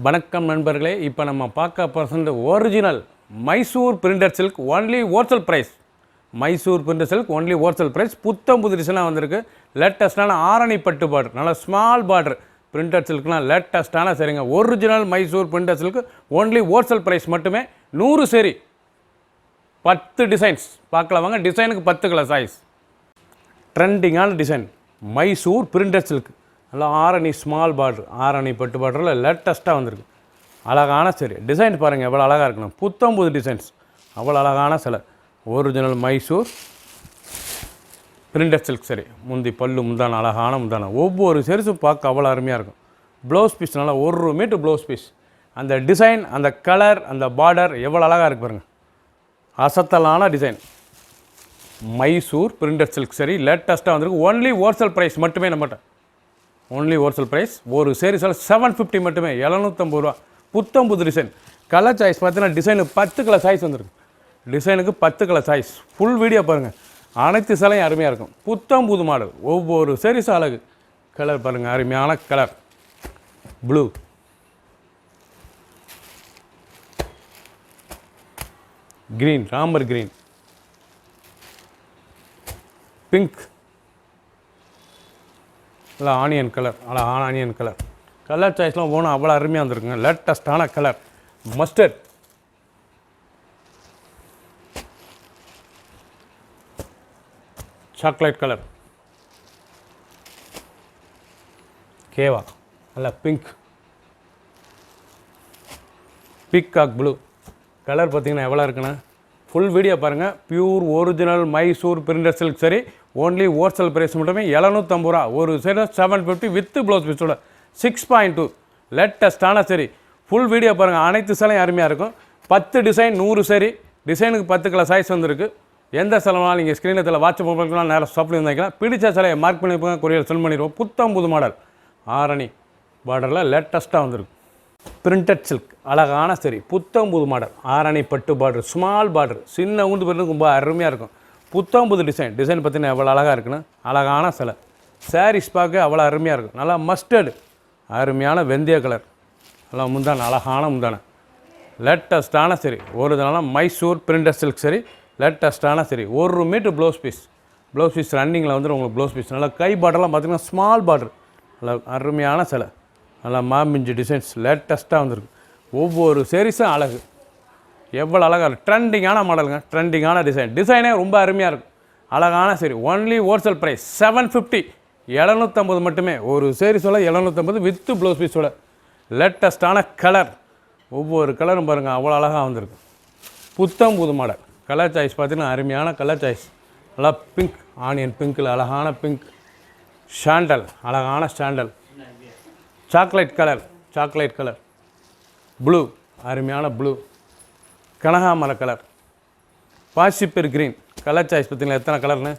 வணக்கம் நண்பர்களே, இப்போ நம்ம பார்க்க போகிறது original Mysore printed silk only wholesale price. Mysore printed silk only wholesale price. புத்தம் புது டிசைனாக வந்திருக்கு. லேட்டஸ்ட்டான ஆரணி பட்டு பார்டர், நல்லா ஸ்மால் பார்டர் பிரிண்டட் சில்க்லாம் லேட்டஸ்ட்டான சரிங்க. Original Mysore printed silk only wholesale price மட்டுமே. 100 சரி, 10 டிசைன்ஸ் பார்க்கலாம் வாங்க. டிசைனுக்கு 10 கலர் சாய்ஸ். ட்ரெண்டிங்கான டிசைன் மைசூர் பிரிண்டட் சில்க், நல்லா ஆரணி ஸ்மால் பார்டர், ஆரணி பட்டு பார்டரில் லேட்டஸ்ட்டாக வந்திருக்கு. அழகான சரி டிசைன் பாருங்கள், எவ்வளோ அழகாக இருக்கணும். புத்தம் புது டிசைன்ஸ், அவ்வளோ அழகான சிலை. ஒரிஜினல் மைசூர் பிரிண்டட் சில்க் சரி. முந்தி பல்லு முந்தான, அழகான முந்தான. ஒவ்வொரு சரிசும் பார்க்க அவ்வளோ அருமையாக இருக்கும். ப்ளவுஸ் பீஸ் நல்லா 1 மீட்டர் ப்ளவுஸ் பீஸ். அந்த டிசைன், அந்த கலர், அந்த பார்டர் எவ்வளோ அழகாக இருக்குது பாருங்கள். அசத்தலான டிசைன் மைசூர் பிரிண்டட் சில்க் சரி. லேட்டஸ்ட்டாக வந்திருக்கு. ஒன்லி ஹோல்சேல் ப்ரைஸ் மட்டுமே நம்மகிட்ட. Only wholesale price. ஒரு சேரீஸில் 750 மட்டுமே, 750 ரூபா. புத்தம் புது டிசைன். கலர் சாய்ஸ் பார்த்தீங்கன்னா டிசைனுக்கு 10 கலர் சாய்ஸ் வந்துருக்கு. டிசைனுக்கு 10 கலர் சாய்ஸ். ஃபுல் வீடியோ பாருங்கள். அனைத்து சிலையும் அருமையாக இருக்கும். புத்தம் புது மாடல். ஒவ்வொரு சேரீஸும் அழகு. கலர் பாருங்கள், அருமையான colour. Blue, green, Ramar green, pink, இல்லை ஆனியன் கலர், அழகான ஆனியன் கலர். கலர் சாய்ஸ்லாம் போனால் அவ்வளோ அருமையாக வந்துருக்குங்க. லேட்டஸ்ட்டான கலர். மஸ்டர்ட், சாக்லேட் கலர், கேவா, நல்லா பிங்க், பீகாக் ப்ளூ. கலர் பார்த்திங்கன்னா எவ்வளோ இருக்குண்ணா. ஃபுல் வீடியோ பாருங்கள். Pure original Mysore printed silk சரி. ஓன்லி ஹோல்சேல் ப்ரைஸ் மட்டுமே 750 ரூபா. ஒரு சரி 750 வித் ப்ளவுஸ் பீஸோட 6.2 லேட்டஸ்ட்டான சரி. ஃபுல் வீடியோ பாருங்கள். அனைத்து சிலையும் அருமையாக இருக்கும். 10 டிசைன், 100 சரி. டிசைனுக்கு 10 கலர் சைஸ் வந்துருக்கு. எந்த சிலைனாலும் நீங்கள் ஸ்க்ரீனில் வாட்ஸ்அப் பண்ணிக்கலாம், நேரம் ஷாப்பில் வந்துக்கலாம். பிடிச்ச சிலையை மார்க் பண்ணிப்போங்க, கொரியர் சென்ட் பண்ணிடுவோம். புத்தம் புது மாடல் ஆரணி பார்டரில் லேட்டஸ்ட்டாக வந்துருக்கு. பிரிண்டட் சில்க் அழகான சரி. புத்தம் புது மாடல் ஆரணி பட்டு பார்டர், ஸ்மால் பார்டர், சின்ன ஊந்து பார்டர் ரொம்ப அருமையாக இருக்கும். புத்தம் புது டிசைன். டிசைன் பார்த்தீங்கன்னா எவ்வளோ அழகாக இருக்குன்னு. அழகான சிலை. சாரீஸ் பார்க்க அவ்வளோ அருமையாக இருக்கும். நல்லா மஸ்டர்டு, அருமையான வெந்தய கலர், நல்லா முந்தான, அழகான முந்தான. லேட்டஸ்ட்டான சரி. ஒரு தினம் மைசூர் பிரிண்டட் சில்க் சரி. லேட்டஸ்ட்டான சரி. 1 metre blouse piece. Blouse piece ரன்னிங்கில் வந்துடும் உங்களுக்கு. ப்ளவுஸ் பீஸ் நல்லா கை பார்டர்லாம் பார்த்திங்கன்னா ஸ்மால் பார்டர், நல்லா அருமையான சிலை. நல்லா மாமிஞ்சி டிசைன்ஸ் லேட்டஸ்ட்டாக வந்துருக்கு. ஒவ்வொரு சேரீஸும் அழகு. எவ்வளோ அழகாக இருக்குது. ட்ரெண்டிங்கான மாடலுங்க. ட்ரெண்டிங்கான டிசைன். டிசைனே ரொம்ப அருமையாக இருக்கும். அழகான சரி. ஒன்லி ஹோல்சேல் ப்ரைஸ் 750, 750 மட்டுமே. ஒரு சேரீஸோட 750 வித் ப்ளவுஸ் பீஸோட. லேட்டஸ்ட்டான கலர். ஒவ்வொரு கலரும் பாருங்கள் அவ்வளோ அழகாக வந்திருக்கு. புத்தம் புது மாடல். கலர் சாய்ஸ் பார்த்தீங்கன்னா அருமையான கலர் சாய்ஸ். நல்லா பிங்க், ஆனியன் பிங்க்கில் அழகான பிங்க். சாண்டல், அழகான sandal. Chocolate colour, chocolate colour. Blue, அருமையான ப்ளூ. கனகாமர கலர். பாசிப்பர் க்ரீன். கலர் சாய்ஸ் பார்த்தீங்களா எத்தனை கலர்னு.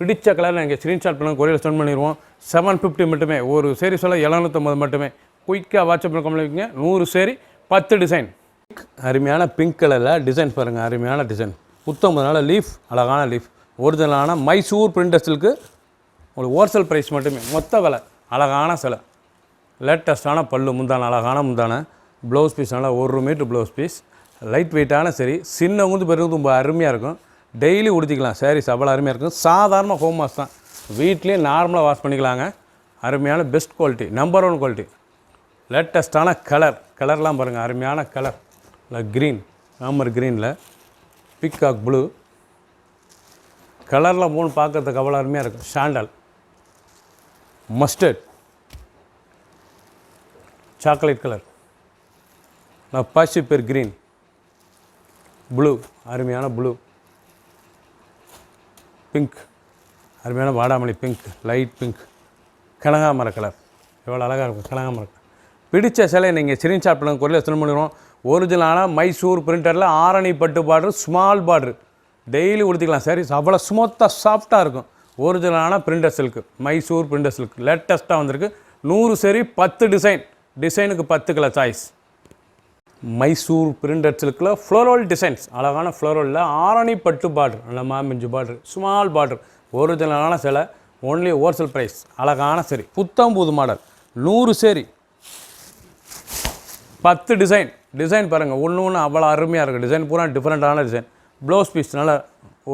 பிடிச்ச கலர் நீங்கள் ஸ்க்ரீன்ஷாட் பண்ணி கொரியர் சென்ட் பண்ணிடுவோம். 750 மட்டுமே. ஒரு சேரீ சொல்ல 750 மட்டுமே. குயிக்காக வாட்ஸ்அப் பண்ணி கம்ப்ளைங்க. 100 சேரீ, 10 டிசைன். அருமையான பிங்க் கலரில் டிசைன் பாருங்கள், அருமையான டிசைன். புத்தம்பதுனால லீஃப், அழகான லீஃப். ஒரிஜினலான மைசூர் பிரிண்டட் சில்க்கு உங்களுக்கு ஹோல்சேல் ப்ரைஸ் மட்டுமே. மொத்த விலை. அழகான சிலை. லேட்டஸ்ட்டான பல்லு முந்தான, அழகான முந்தான. ப்ளவுஸ் பீஸ் நல்லா 1 மீட்டர் ப்ளவுஸ் பீஸ். லைட் வெயிட்டான சரி. சின்ன ஊந்து பெருங்கு ரொம்ப அருமையாக இருக்கும். டெய்லி உடுத்திக்கலாம். சாரீஸ் அவ்வளோ அருமையாக இருக்கும். சாதாரண ஹோம் வாஷ் தான். வீட்லேயே நார்மலாக வாஷ் பண்ணிக்கலாங்க. அருமையான பெஸ்ட் குவாலிட்டி, நம்பர் 1 குவாலிட்டி. லேட்டஸ்ட்டான கலர். கலர்லாம் பாருங்கள், அருமையான கலர். இல்லை க்ரீன், ராமர் க்ரீனில் பீகாக் ப்ளூ. கலர்லாம் போன்னு பார்க்கறதுக்கு அவ்வளோ அருமையாக இருக்கும். சாண்டல், மஸ்டர்ட், சாக்லேட் கலர், பாசிப்பர் க்ரீன், ப்ளூ, அருமையான ப்ளூ, பிங்க், அருமையான வாடாமல்லி பிங்க், லைட் பிங்க், கனகாமர கலர். எவ்வளோ அழகாக இருக்கும் கனகாமர கலர். பிடிச்ச சிலை நீங்கள் ஸ்க்ரீன்ஷாட் பண்ணுங்க, கொரியர் சென்ட் பண்ணிடுவோம். ஒரிஜினலான மைசூர் பிரிண்டரில் ஆரணி பட்டு பார்டர், ஸ்மால் பார்டர். டெய்லி உடுத்திக்கலாம். சரி, அவ்வளோ ஸ்மூத்தாக சாஃப்டாக இருக்கும். ஒரிஜினலான printer silk, Mysore printer silk லேட்டஸ்ட்டாக வந்திருக்கு. 100 சரி, 10 டிசைன். டிசைனுக்கு 10 கலர் சாய்ஸ். மைசூர் பிரிண்டட் சில்கில் ஃப்ளோரல் டிசைன்ஸ், அழகான ஃப்ளோரலில் ஆரணி பட்டு பார்டர், நல்ல மாமிஞ்சு பார்டர், ஸ்மால் பார்டர். ஒரிஜினலான சிலை. Only wholesale price. அழகான சரி. புத்தம் புது மாடல். 100 சேரி. 10 டிசைன் பாருங்கள், ஒன்று அவ்வளோ அருமையாக இருக்குது. டிசைன் பூரா டிஃப்ரெண்ட்டான டிசைன். ப்ளவுஸ் பீஸ் நல்லா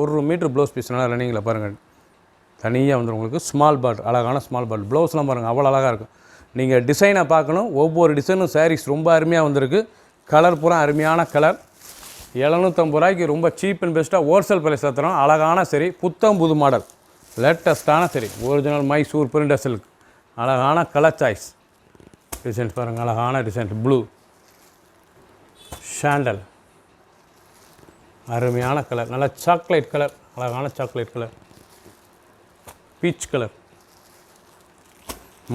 1 மீட்ரு ப்ளவுஸ் பீஸ் நல்லா ரன்னிங்கில் பாருங்கள். தனியாக வந்துடும் உங்களுக்கு. ஸ்மால் பார்டர், அழகான ஸ்மால் பார்டர். ப்ளவுஸ்லாம் பாருங்கள் அவ்வளோ அழகாக இருக்கும். நீங்கள் டிசைனை பார்க்கணும். ஒவ்வொரு டிசைனும் சாரீஸ் ரொம்ப அருமையாக வந்திருக்கு. கலர் பூரா அருமையான கலர். 750 ரூபாய்க்கு ரொம்ப சீப் அண்ட் பெஸ்ட்டாக ஹோல்சேல் ப்ரைஸில் தரோம். அழகான சரி, புத்தம் புது மாடல், லேட்டஸ்ட்டான சரி, ஒரிஜினல் மைசூர் பிரிண்டட் சில்க். அழகான கலர் சாய்ஸ். டிசைன்ஸ் பாருங்கள், அழகான டிசைன். ப்ளூ சாண்டல், அருமையான கலர். நல்லா சாக்லேட் கலர், அழகான chocolate colour. Peach colour,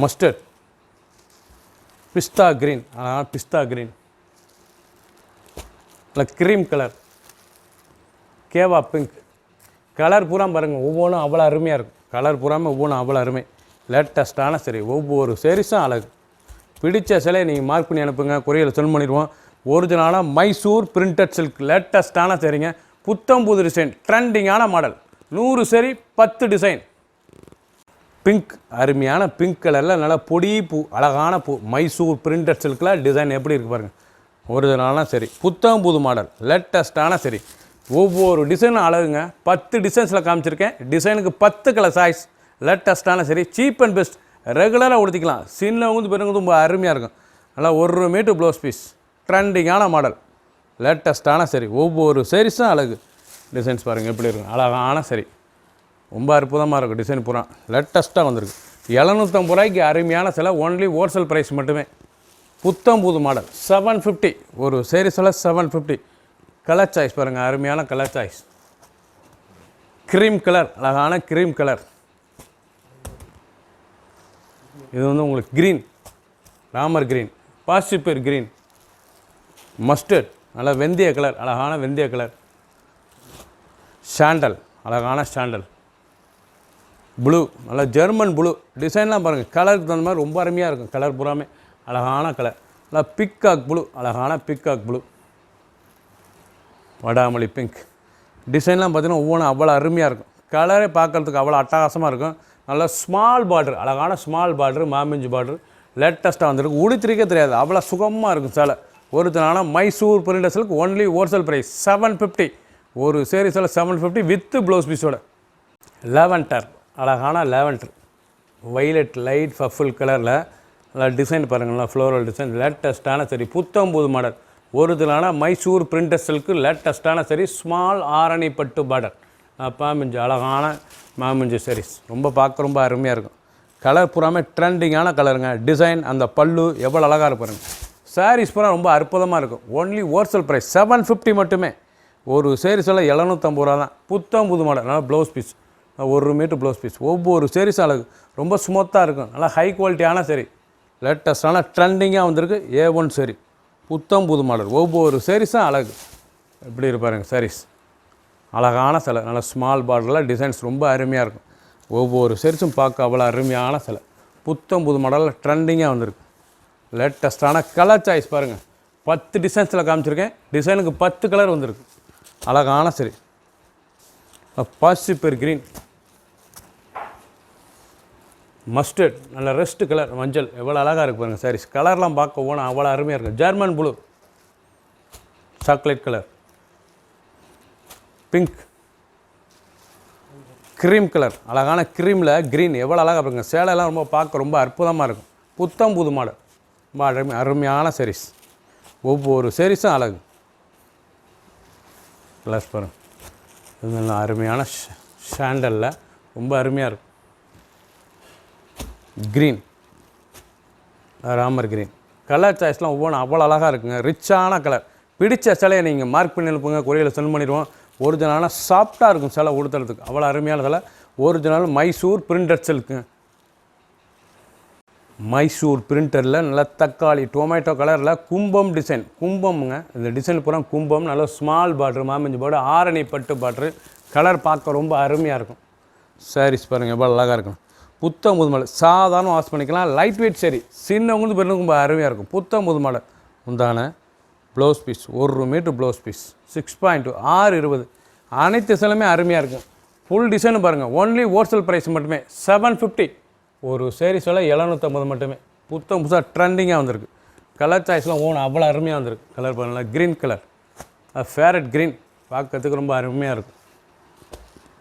mustard, பிஸ்தா க்ரீன், அழகான பிஸ்தா க்ரீன். இல்லை க்ரீம் கலர், கேவா பிங்க். கலர் பூரா பாருங்கள், ஒவ்வொன்றும் அவ்வளோ அருமையாக இருக்கும். கலர் பூராமல் ஒவ்வொன்றும் அவ்வளோ அருமை. லேட்டஸ்ட்டான சரி, ஒவ்வொரு சேரீஸும் அழகு. பிடிச்ச சிலையை நீங்கள் மார்க் பண்ணி அனுப்புங்க, கொரியரில் சென்ட் பண்ணிடுவோம். ஒரிஜினலான மைசூர் பிரிண்டட் சில்க், லேட்டஸ்ட்டான சரிங்க. புத்தம் புது டிசைன், ட்ரெண்டிங்கான மாடல். 100 சரி, 10 டிசைன். பிங்க், அருமையான பிங்க் கலரில் நல்லா பொடி பூ, அழகான பூ. மைசூர் பிரிண்டட் சில்கில் டிசைன் எப்படி இருக்குது பாருங்கள். ஒரிஜினலான சரி, புத்தம் புது மாடல், லேட்டஸ்ட்டான சரி. ஒவ்வொரு டிசைனும் அழகுங்க. 10 டிசைன்ஸில் காமிச்சிருக்கேன். டிசைனுக்கு 10 கலர் சாய்ஸ். லேட்டஸ்ட்டான சரி, சீப் அண்ட் பெஸ்ட். ரெகுலராக உடுத்திக்கலாம். சின்னவங்க பெருங்க ரொம்ப அருமையாக இருக்கும். நல்லா 1 மீட்டர் ப்ளவுஸ் பீஸ், ட்ரெண்டிங்கான மாடல், லேட்டஸ்ட்டான சரி. ஒவ்வொரு சாரீஸும் அழகு. டிசைன்ஸ் பாருங்கள் எப்படி இருக்கும். அழகான சரி, ரொம்ப அற்புதமாக இருக்கும். டிசைன் பூரா லேட்டஸ்ட்டாக வந்திருக்கு. 750 ரூபாய்க்கு அருமையான சில, ஒன்லி ஹோல்சேல் ப்ரைஸ் மட்டுமே. புத்தம் புது மாடல் 750. ஒரு சேரீஸில் 750. கலர் சாய்ஸ் பாருங்கள், அருமையான கலர் சாய்ஸ். க்ரீம் கலர், அழகான க்ரீம் கலர். இது வந்து உங்களுக்கு க்ரீன், ராமர் க்ரீன், பாசிப்பர் க்ரீன், மஸ்டர்ட், நல்லா வெந்தய கலர், அழகான வெந்தய கலர். சாண்டல், அழகான சாண்டல். ப்ளூ, நல்லா ஜெர்மன் ப்ளூ. டிசைன்லாம் பாருங்கள், கலருக்கு தகுந்த மாதிரி ரொம்ப அருமையாக இருக்கும். கலர் பூராமே அழகான கலர். நல்லா பிக்காக் ப்ளூ, அழகான பிக்காக் ப்ளூ. வடாமல்லி பிங்க். டிசைன்லாம் பார்த்தீங்கன்னா ஒவ்வொன்றும் அவ்வளோ அருமையாக இருக்கும். கலரே பார்க்குறதுக்கு அவ்வளோ அட்டகாசமாக இருக்கும். நல்லா ஸ்மால் பார்டர், அழகான ஸ்மால் பார்டர், மாமிஞ்சி பார்டர். லேட்டஸ்ட்டாக வந்துருக்கு. உடுத்திரிக்கே தெரியாது, அவ்வளோ சுகமாக இருக்கும் சேலை. ஒரிஜினலான Mysore printed silk, only wholesale price 750. ஒரு சேரீஸில் 750 வித் ப்ளவுஸ் பீஸோட. லேவெண்டர், அழகான லேவெண்டர், வைலட் லைட் பர்பிள் கலரில் நல்லா டிசைன் பாருங்கள். ஃப்ளோரல் டிசைன், லேட்டஸ்ட்டான சரி, புத்தம் புது மாடல். ஒரிஜினலான மைசூர் பிரிண்டட் சில்க்கு, லேட்டஸ்ட்டான சரி, ஸ்மால் ஆரணி பட்டு பார்டர். மாமிஞ்சி, அழகான மாமிஞ்சி சாரீஸ். ரொம்ப பார்க்க ரொம்ப அருமையாக இருக்கும். கலர் பூராமே ட்ரெண்டிங்கான கலருங்க. டிசைன், அந்த பல்லு எவ்வளோ அழகாக இருப்பாருங்க. சாரீஸ் பூரா ரொம்ப அற்புதமாக இருக்கும். ஒன்லி ஹோல்சேல் ப்ரைஸ் 750 மட்டுமே. ஒரு சேரீஸில் 750 ரூபா தான். புத்தம் புது மாடல், நல்லா blouse piece, 1 metre blouse piece. ஒவ்வொரு சேரீஸ் அழகு, ரொம்ப ஸ்மூத்தாக இருக்கும். நல்லா ஹை குவாலிட்டியான சரி, லேட்டஸ்டான ட்ரெண்டிங்காக வந்திருக்கு. A1 சரி, புத்தம் புது மாடல். ஒவ்வொரு சாரீஸும் அழகு. எப்படி இருப்பாருங்க சாரீஸ். அழகான சிலை, நல்லா ஸ்மால் பார்டரில் டிசைன்ஸ் ரொம்ப அருமையாக இருக்கும். ஒவ்வொரு சாரீஸும் பார்க்க அவ்வளோ அருமையான சிலை. புத்தம் புது மாடலில் ட்ரெண்டிங்காக வந்திருக்கு. லேட்டஸ்ட்டான கலர் சாய்ஸ் பாருங்கள். 10 டிசைன்ஸில் காமிச்சிருக்கேன். டிசைனுக்கு 10 கலர் வந்திருக்கு. அழகான சரி, பாசிப்பர் க்ரீன், மஸ்டர்ட், நல்ல ரெஸ்ட் கலர், மஞ்சள், எவ்வளோ அழகாக இருக்குது பாருங்கள் சாரீஸ். கலர்லாம் பார்க்க போனால் அவ்வளோ அருமையாக இருக்கும். German blue, chocolate colour, pink, cream colour, அழகான க்ரீமில் க்ரீன், எவ்வளோ அழகாக இருக்குங்க. சேலையெல்லாம் ரொம்ப பார்க்க ரொம்ப அற்புதமாக இருக்கும். புத்தம் புது மாடல், ரொம்ப அருமையான சாரீஸ். ஒவ்வொரு சாரீஸும் அழகு. கலர்ஸ் பாருங்கள், இது நல்ல அருமையான சாண்டலில் ரொம்ப அருமையாக இருக்கும். Green, Ramar green. கலர் சாய்ஸ்லாம் ஒவ்வொன்றும் அவ்வளோ அழகாக இருக்குங்க. ரிச்சான கலர். பிடிச்ச சிலையை நீங்கள் மார்க் பண்ணி அனுப்புங்க, கொரியரில் சென்ட் பண்ணிடுவோம். ஒரிஜினலான சாஃப்டாக இருக்கும் சிலை உடுத்துறதுக்கு. அவ்வளோ அருமையான சிலை. ஒரிஜினல் மைசூர் பிரிண்டட் சில்க்குங்க. மைசூர் பிரிண்டரில் நல்ல தக்காளி டொமேட்டோ கலரில் கும்பம் டிசைன். கும்பம்ங்க, இந்த டிசைன் பூரா கும்பம். நல்ல ஸ்மால் பார்ட்ரு, மாமிஞ்சி பார்டர், ஆரணி பட்டு பார்ட்ரு. கலர் பார்க்க ரொம்ப அருமையாக இருக்கும். சாரீஸ் பாருங்கள் எவ்வளோ அழகாக இருக்கும். புத்தம் புது மாடல், சாதாரண வாஷ் பண்ணிக்கலாம். லைட் வெயிட் சரி, சின்னவங்க பெருங்க ரொம்ப அருமையாக இருக்கும். புத்தம் புது மாடல். உண்டான blouse piece, 1 metre blouse piece, 6.2, 6.20. அனைத்து சிலையுமே அருமையாக இருக்கும். ஃபுல் டிசைனு பாருங்கள். ஒன்லி ஹோல்சேல் ப்ரைஸ் மட்டுமே 750. ஒரு சேரீ சொல்ல 750 மட்டுமே. புத்தம் புதுசாக ட்ரெண்டிங்காக வந்திருக்கு. கலர் சாய்ஸ்லாம் அவ்வளோ அருமையாக வந்திருக்கு. கலர் பாருங்களா, க்ரீன் கலர், ஃபேரட் க்ரீன், பார்க்கறதுக்கு ரொம்ப அருமையாக இருக்கும்.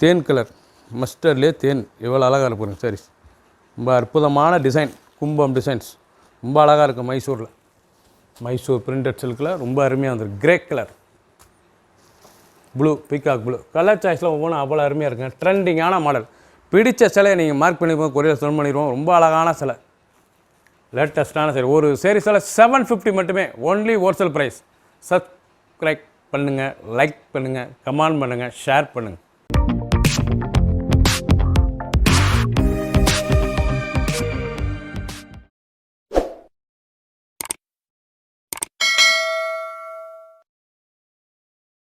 தேன் கலர், மஸ்டர்ட்லேயே தேன், எவ்வளோ அழகாக இருக்கும் சரி. ரொம்ப அற்புதமான டிசைன், கும்பம் டிசைன்ஸ், ரொம்ப அழகாக இருக்கும். மைசூர் பிரிண்டட் சில்கில் ரொம்ப அருமையாக வந்திருக்கு. Grey colour, blue, peacock blue, colour சாய்ஸில் ஒவ்வொன்றும் அவ்வளோ அருமையாக இருக்குங்க. ட்ரெண்டிங்கான மாடல். பிடிச்ச சிலையை நீங்கள் மார்க் பண்ணிப்போம், கொரியர் சென்ட் பண்ணிடுவோம். ரொம்ப அழகான சிலை, லேட்டஸ்ட்டான சரி. ஒரு சேரீஸில் 750 மட்டுமே, ஓன்லி ஹோல்சேல் ப்ரைஸ். சப்ஸ்கிரைப் பண்ணுங்கள், லைக் பண்ணுங்கள், கமெண்ட் பண்ணுங்கள், ஷேர் பண்ணுங்கள்.